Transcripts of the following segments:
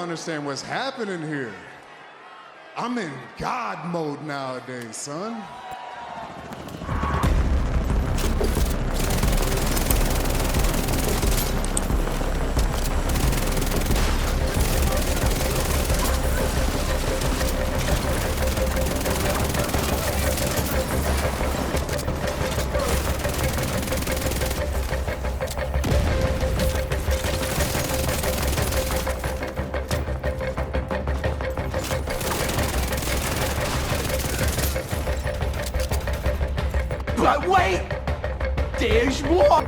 don't understand what's happening here. I'm in God mode nowadays, son. But wait! There's more!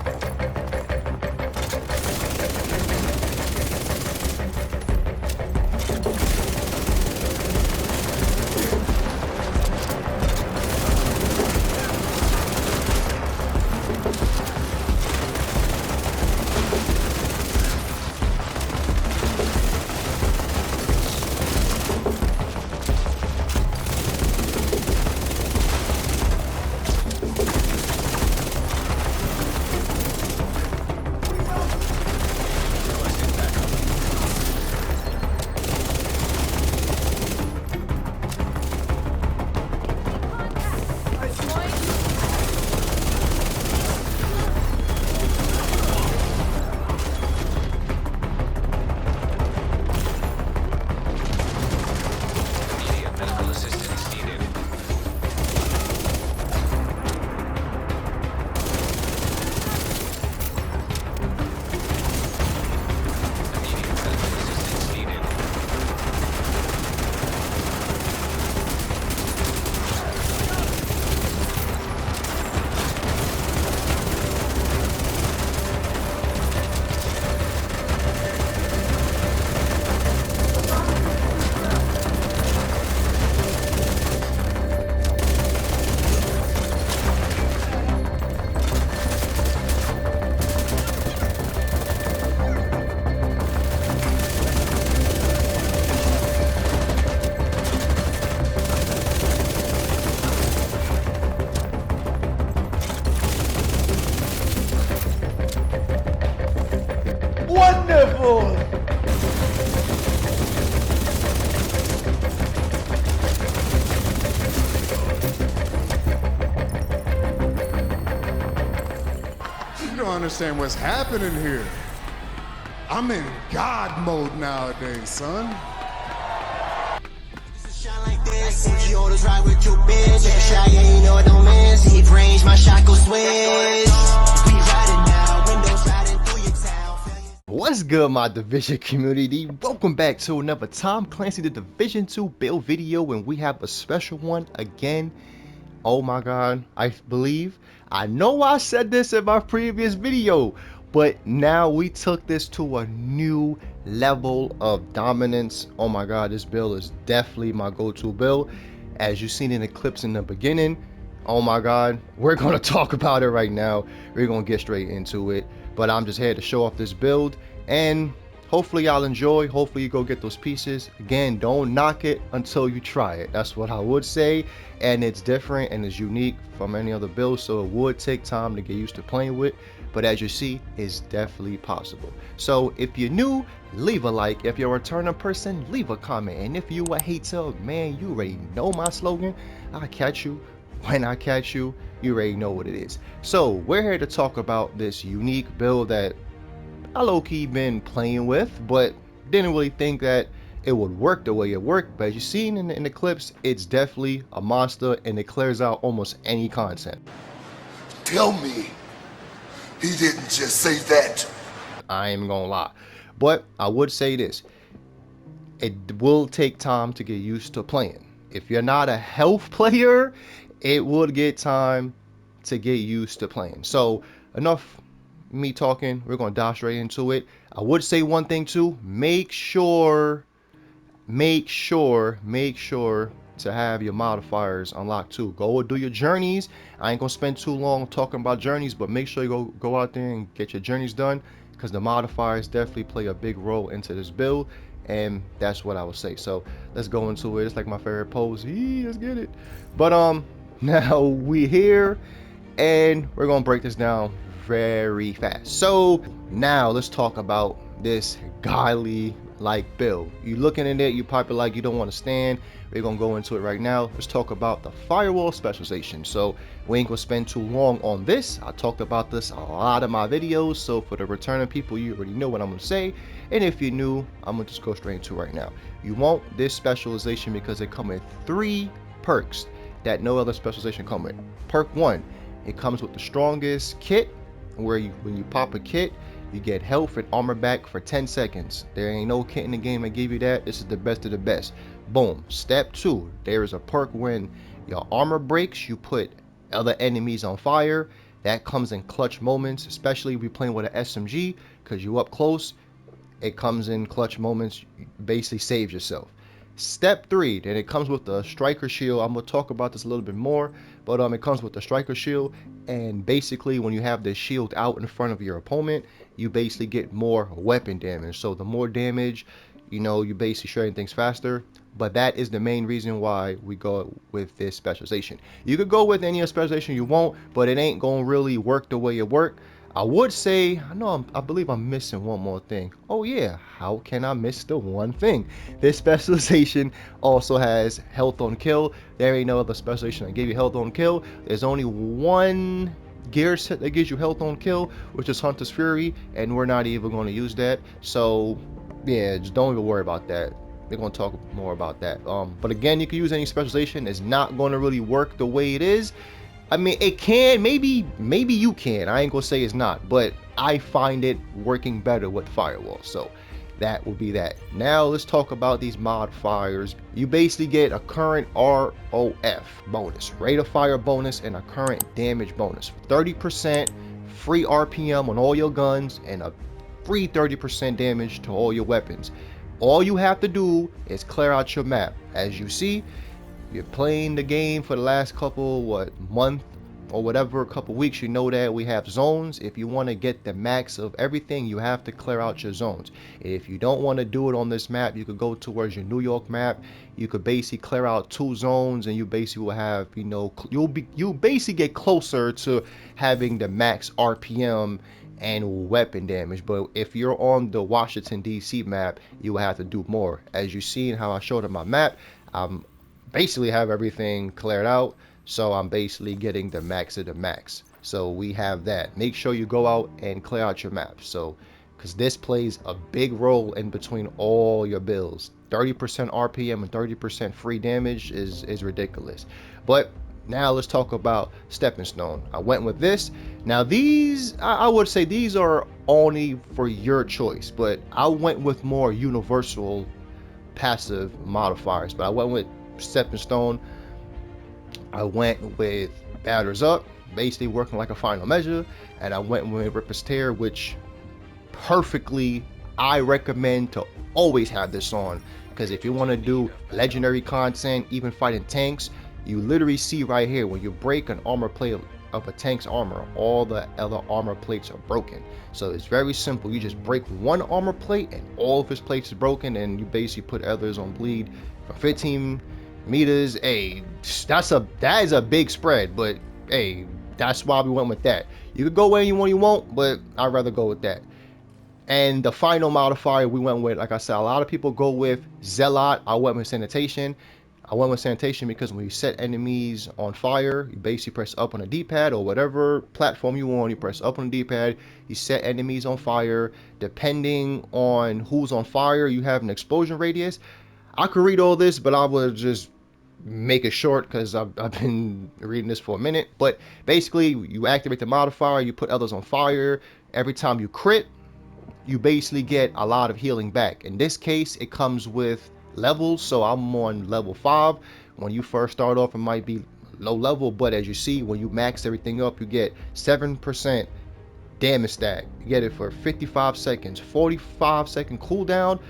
Wonderful! You don't understand what's happening here. I'm in God mode nowadays, son. Orders right with your bitch. If shy, ain't know it don't miss. Deep range, my shot go switch. We riding now, windows riding through your town. What's good, my Division community? Welcome back to another Tom Clancy the Division 2 build video, and we have a special one again. Oh my god, I know I said this in my previous video, but now we took this to a new level of dominance. Oh my god, this build is definitely my go-to build. As you've seen in the clips in the beginning, oh my god, we're gonna talk about it right now. We're gonna get straight into it, but I'm just here to show off this build, and hopefully y'all enjoy. Hopefully you go get those pieces. Again, don't knock it until you try it. That's what I would say, and it's different and it's unique from any other build, so it would take time to get used to playing with, but as you see, it's definitely possible. So if you're new, leave a like. If you're a returning person, leave a comment. And if you a hater, man, you already know my slogan. I'll catch you when I catch you. You already know what it is. So we're here to talk about this unique build that I low-key been playing with, but didn't really think that it would work the way it worked. But as you've seen in the clips, it's definitely a monster, and it clears out almost any content. Tell me he didn't just say that. I ain't gonna lie, but I would say this: it will take time to get used to playing. If you're not a health player, it would get time to get used to playing. So enough me talking, we're gonna dive straight into it. I would say one thing too: make sure to have your modifiers unlocked too. Go do your journeys. I ain't gonna spend too long talking about journeys, but make sure you go out there and get your journeys done, because the modifiers definitely play a big role into this build, and that's what I would say. So let's go into it. It's like my favorite pose. Let's get it. But now we here, and we're gonna break this down very fast. So now let's talk about this godly like build. You looking in it, you probably like, you don't want to stand. We're gonna go into it right now. Let's talk about the firewall specialization. So we ain't gonna spend too long on this. I talked about this a lot of my videos, so for the returning people, you already know what I'm gonna say. And if you're new, I'm gonna just go straight into it right now. You want this specialization because it comes with 3 perks that no other specialization come with. Perk 1, it comes with the strongest kit, where when you pop a kit, you get health and armor back for 10 seconds. There ain't no kit in the game that give you that. This is the best of the best. Boom. Step 2, there is a perk when your armor breaks, you put other enemies on fire. That comes in clutch moments, especially if you're playing with an SMG, because you up close. It comes in clutch moments. You basically saves yourself. Step 3, then it comes with the striker shield. I'm gonna talk about this a little bit more, but it comes with the striker shield, and basically when you have the shield out in front of your opponent, you basically get more weapon damage. So the more damage, you know, you basically shredding things faster. But that is the main reason why we go with this specialization. You could go with any other specialization you want, but it ain't gonna really work the way it work. I would say, I believe I'm missing one more thing. Oh yeah, how can I miss the one thing? This specialization also has health on kill. There ain't no other specialization that give you health on kill. There's only one gear set that gives you health on kill, which is Hunter's Fury, and we're not even going to use that. So yeah, just don't even worry about that. We're going to talk more about that. But again, you can use any specialization. It's not going to really work the way it is. I mean, it can, maybe you can. I ain't gonna say it's not, but I find it working better with firewall. So that will be that. Now let's talk about these modifiers. You basically get a current ROF bonus, rate of fire bonus, and a current damage bonus. 30% free RPM on all your guns and a free 30% damage to all your weapons. All you have to do is clear out your map. As you see, you're playing the game for the last couple month or whatever, a couple weeks, you know that we have zones. If you want to get the max of everything, you have to clear out your zones. If you don't want to do it on this map, you could go towards your New York map. You could basically clear out 2 zones, and you basically will have, you know, you'll basically get closer to having the max RPM and weapon damage. But if you're on the Washington DC map, you will have to do more. As you see in how I showed on my map, basically have everything cleared out, so I'm basically getting the max of the max. So we have that. Make sure you go out and clear out your map, so because this plays a big role in between all your builds. 30% RPM and 30% free damage is ridiculous. But now let's talk about stepping stone. I went with this. Now these, I would say these are only for your choice, but I went with more universal passive modifiers. But I went with stepping stone. I went with batters up, basically working like a final measure, and I went with Ripper's Tear, which perfectly I recommend to always have this on, because if you want to do legendary content, even fighting tanks, you literally see right here when you break an armor plate of a tank's armor, all the other armor plates are broken. So it's very simple. You just break one armor plate and all of his plates is broken, and you basically put others on bleed for 15 meters. Hey, that is a big spread, but hey, that's why we went with that. You could go where you want, but I'd rather go with that. And the final modifier we went with, like I said, a lot of people go with Zealot. I went with Sanitation. I went with Sanitation because when you set enemies on fire, you basically press up on the D-pad, or whatever platform you want, you press up on the D-pad, you set enemies on fire. Depending on who's on fire, you have an explosion radius. I could read all this, but I would just make it short because I've been reading this for a minute. But basically, you activate the modifier, you put others on fire. Every time you crit, you basically get a lot of healing back. In this case, it comes with levels, so I'm on level 5. When you first start off, it might be low level, but as you see, when you max everything up, you get 7% damage stack. You get it for 55 seconds, 45-second cooldown,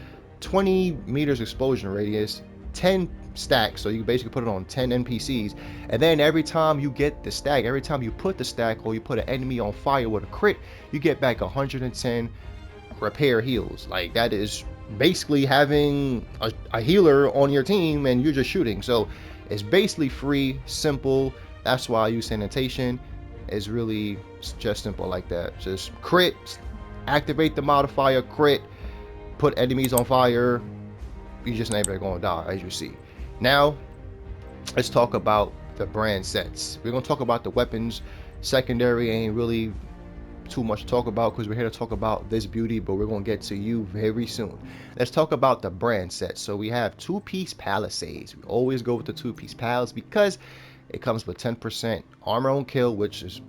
20 meters explosion radius, 10 stacks, so you can basically put it on 10 NPCs. And then every time you get the stack, every time you put the stack or you put an enemy on fire with a crit, you get back 110 repair heals. Like, that is basically having a healer on your team and you're just shooting. So it's basically free, simple. That's why I use Sanitation. It's really just simple like that. Just crit, activate the modifier, crit, put enemies on fire, you just never gonna die, as you see. Now let's talk about the brand sets. We're gonna talk about the weapons. Secondary ain't really too much to talk about because we're here to talk about this beauty, but we're gonna get to you very soon. Let's talk about the brand set. So we have two-piece palisades. We always go with the two-piece pals because it comes with 10% armor on kill, which is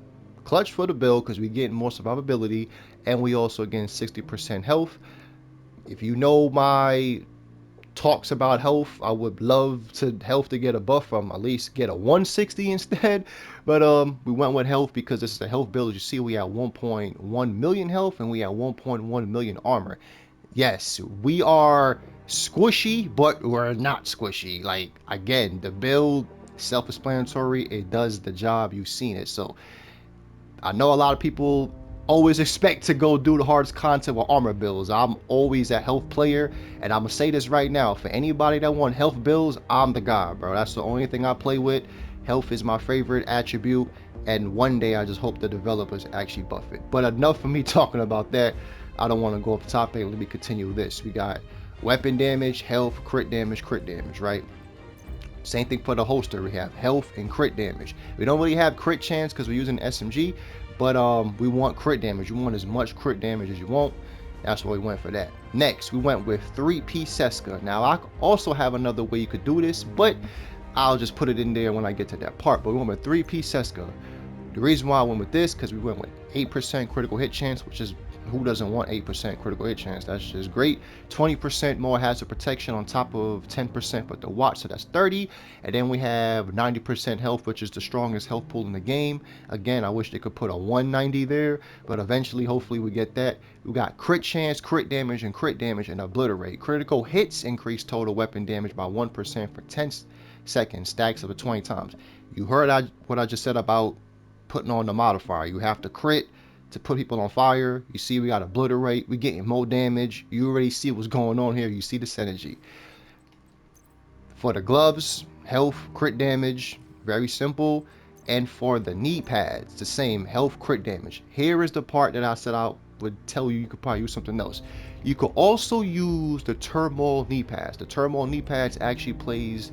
clutch for the build because we get more survivability, and we also gain 60% health. If you know my talks about health, I would love to get a buff from at least get a 160 instead, but we went with health because this is a health build. As you see, we have 1.1 million health and we have 1.1 million armor. Yes, we are squishy, but we're not squishy. Like, again, the build self-explanatory, it does the job. You've seen it. So I know a lot of people always expect to go do the hardest content with armor builds. I'm always a health player, and I'm gonna say this right now, for anybody that want health builds, I'm the guy, bro. That's the only thing I play with. Health is my favorite attribute, and one day I just hope the developers actually buff it. But enough for me talking about that. I don't want to go off the topic. Let me continue this. We got weapon damage, health, crit damage, right? Same thing for the holster. We have health and crit damage. We don't really have crit chance because we're using SMG, but we want crit damage. You want as much crit damage as you want. That's why we went for that. Next, we went with 3-piece Seska. Now, I also have another way you could do this, but I'll just put it in there when I get to that part. But we went with 3-piece Seska. The reason why I went with this, because we went with 8% critical hit chance, which is, who doesn't want 8% critical hit chance? That's just great. 20% more hazard protection on top of 10% with the watch, so that's 30. And then we have 90% health, which is the strongest health pool in the game. Again, I wish they could put a 190 there, but eventually, hopefully, we get that. We got crit chance, crit damage, and obliterate. Critical hits increase total weapon damage by 1% for 10 seconds, stacks over 20 times. You heard what I just said about putting on the modifier. You have to crit to put people on fire. You see, we got obliterate. We getting more damage. You already see what's going on here. You see the synergy. For the gloves, health, crit damage, very simple. And for the knee pads, the same, health, crit damage. Here is the part that I said I would tell you could probably use something else. You could also use the turmoil knee pads. The turmoil knee pads actually plays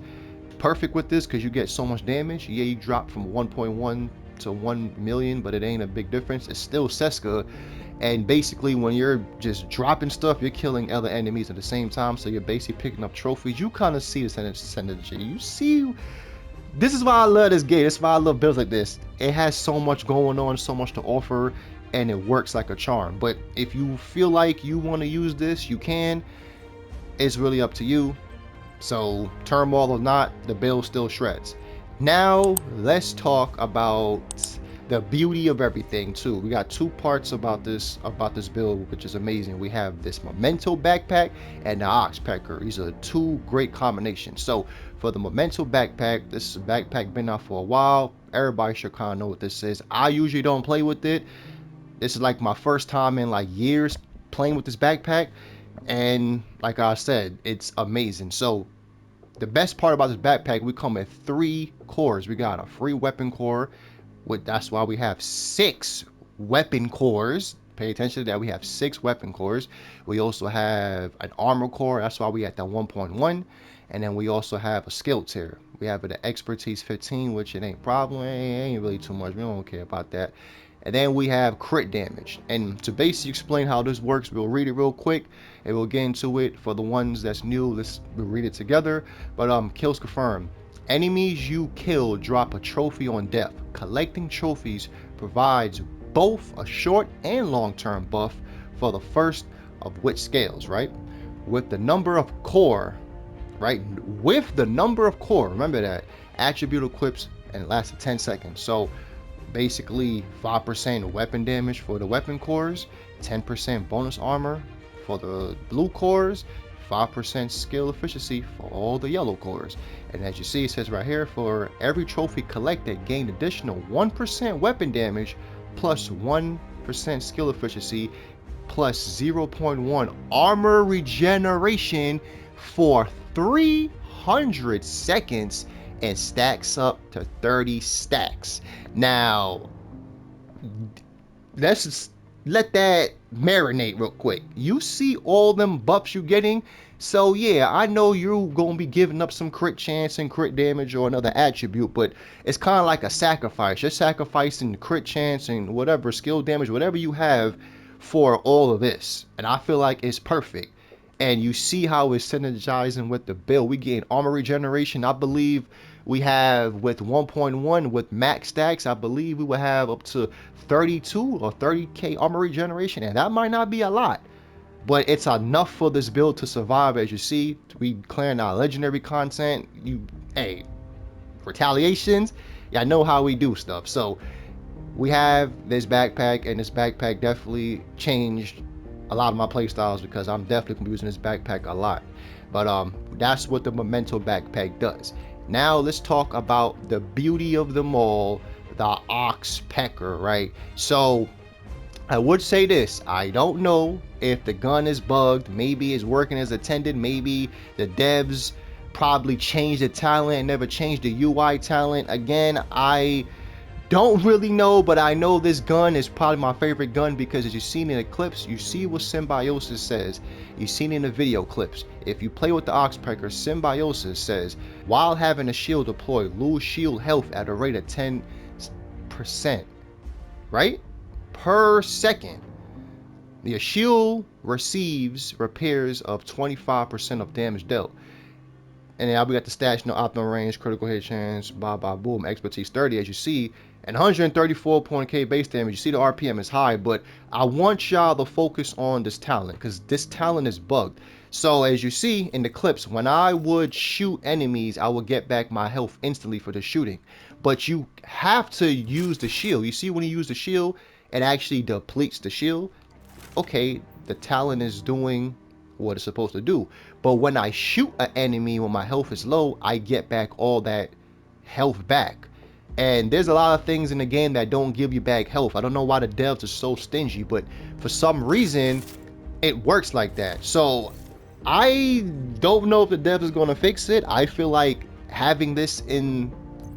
perfect with this because you get so much damage. Yeah, you drop from 1.1 to 1 million, but it ain't a big difference. It's still Seska, and basically when you're just dropping stuff, you're killing other enemies at the same time, so you're basically picking up trophies. You kind of see the synergy. You see, this is why I love this game. This is why I love builds like this. It has so much going on, so much to offer, and it works like a charm. But if you feel like you want to use this, you can. It's really up to you. So turmoil or not, the build still shreds. Now let's talk about the beauty of everything too. We got two parts about this build, which is amazing. We have this Memento Backpack and the Oxpecker. These are two great combinations. So for the Memento Backpack, this is a backpack been out for a while. Everybody should kind of know what this is. I usually don't play with it. This is like my first time in like years playing with this backpack, and like I said, it's amazing. So the best part about this backpack, we come with 3 cores. We got a free weapon core, that's why we have 6 weapon cores. Pay attention to that. We have 6 weapon cores. We also have an armor core. That's why we at that 1.1. And then we also have a skill tier. We have an expertise 15, which it ain't problem. It ain't really too much. We don't care about that. And then we have crit damage. And to basically explain how this works, we'll read it real quick and we'll get into it. For the ones that's new, we'll read it together. But kills confirmed. Enemies you kill drop a trophy on death. Collecting trophies provides both a short and long-term buff for the first of which scales, right? With the number of core, right? With the number of core, remember that, attribute equips and it lasts 10 seconds. So basically 5% weapon damage for the weapon cores, 10% bonus armor for the blue cores, 5% skill efficiency for all the yellow cores. And as you see, it says right here, for every trophy collected, gain additional 1% weapon damage plus 1% skill efficiency plus 0.1 armor regeneration for 300 seconds and stacks up to 30 stacks. Now, let's let that marinate real quick. You see all them buffs you getting. So yeah, I know you're gonna be giving up some crit chance and crit damage or another attribute, but it's kind of like a sacrifice. You're sacrificing the crit chance and whatever skill damage, whatever you have for all of this. And I feel like it's perfect. And you see how it's synergizing with the build. We gain armor regeneration. I believe we have with 1.1 with max stacks, I believe we will have up to 32 or 30k armor regeneration, and that might not be a lot, but it's enough for this build to survive. As you see, we clearing our legendary content. Hey, retaliations, y'all know how we do stuff. So we have this backpack, and this backpack definitely changed a lot of my play styles because I'm definitely gonna be using this backpack a lot. But that's what the Memento Backpack does. Now let's talk about the beauty of them all, the Oxpecker, right? So I would say this, I don't know if the gun is bugged, maybe it's working as intended, maybe the devs probably changed the talent and never changed the UI talent. Again, I don't really know, but I know this gun is probably my favorite gun because as you've seen in the clips, you see what Symbiosis says. You've seen in the video clips. If you play with the Oxpecker, Symbiosis says, while having a shield deployed, lose shield health at a rate of 10%, right? Per second. Your shield receives repairs of 25% of damage dealt. And then we got the stats, optimal range, critical hit chance, boom, expertise 30, as you see, and 134.k base damage. You see the RPM is high, but I want y'all to focus on this talent because this talent is bugged. So as you see in the clips, when I would shoot enemies, I would get back my health instantly for the shooting. But you have to use the shield. You see when you use the shield, it actually depletes the shield. Okay, the talent is doing what it's supposed to do, but when I shoot an enemy when my health is low, I get back all that health back. And there's a lot of things in the game that don't give you back health. I don't know why the devs are so stingy, but for some reason it works like that. So I don't know if the devs is going to fix it. I feel like having this in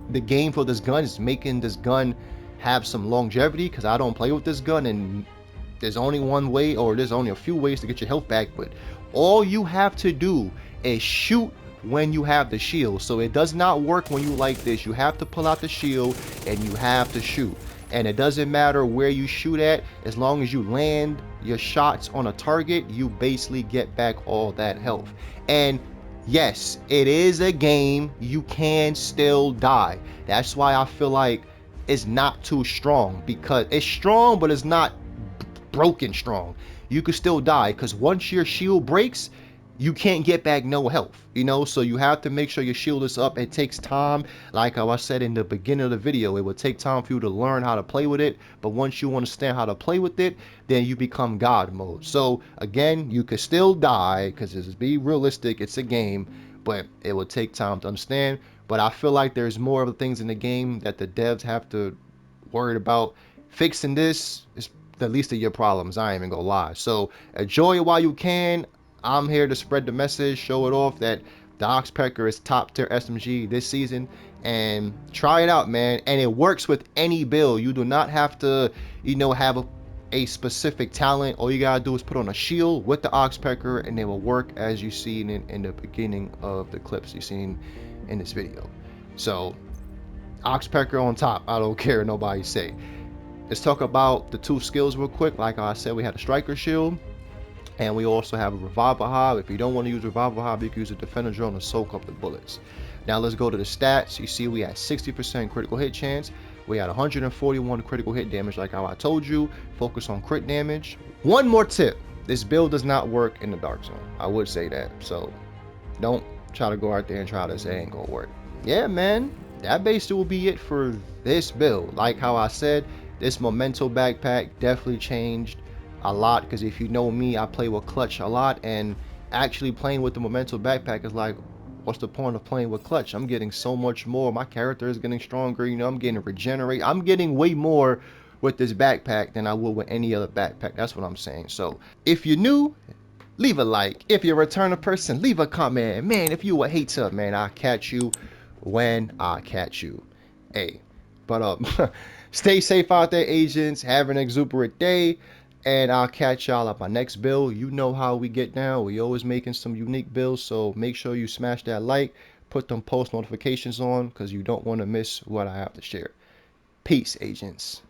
the game for this gun is making this gun have some longevity, because I don't play with this gun and there's only one way, or there's only a few ways to get your health back, but all you have to do is shoot when you have the shield. So it does not work when you like this. You have to pull out the shield and you have to shoot, and it doesn't matter where you shoot at, as long as you land your shots on a target, you basically get back all that health. And yes, it is a game, you can still die. That's why I feel like it's not too strong, because it's strong but it's not broken strong. You could still die, because once your shield breaks, you can't get back no health, you know. So you have to make sure your shield is up. It takes time, like how I said in the beginning of the video, it will take time for you to learn how to play with it, but once you understand how to play with it, then you become God mode. So again, you could still die, because just be realistic, it's a game, but it will take time to understand. But I feel like there's more of the things in the game that the devs have to worry about. Fixing this is the least of your problems, I ain't even gonna lie. So enjoy it while you can. I'm here to spread the message, show it off that the Oxpecker is top tier SMG this season, and try it out, man. And it works with any build. You do not have to, you know, have a specific talent. All you gotta do is put on a shield with the Oxpecker and it will work, as you seen in the beginning of the clips you've seen in this video. So Oxpecker on top, I don't care what nobody say. Let's talk about the two skills real quick. Like I said, we had a striker shield, and we also have a revival hob. If you don't want to use revival hob, you can use a defender drone to soak up the bullets. Now let's go to the stats. You see we had 60% critical hit chance. We had 141 critical hit damage, like how I told you. Focus on crit damage. One more tip, this build does not work in the dark zone. I would say that, so don't try to go out there and try to say it ain't gonna work. Yeah, man, that basically will be it for this build. Like how I said, this Memento backpack definitely changed a lot, because if you know me, I play with clutch a lot, and actually playing with the Memento backpack is like, what's the point of playing with clutch? I'm getting so much more. My character is getting stronger, you know, I'm getting regenerate. I'm getting way more with this backpack than I would with any other backpack. That's what I'm saying. So if you're new, leave a like. If you're a returner person, leave a comment. Man, if you a hater, man, I'll catch you when I catch you. Hey, but stay safe out there, agents. Have an exuberant day, And I'll catch y'all at my next build. You know how we get down. We always making some unique builds. So make sure you smash that like. Put them post notifications on because you don't want to miss what I have to share. Peace, agents.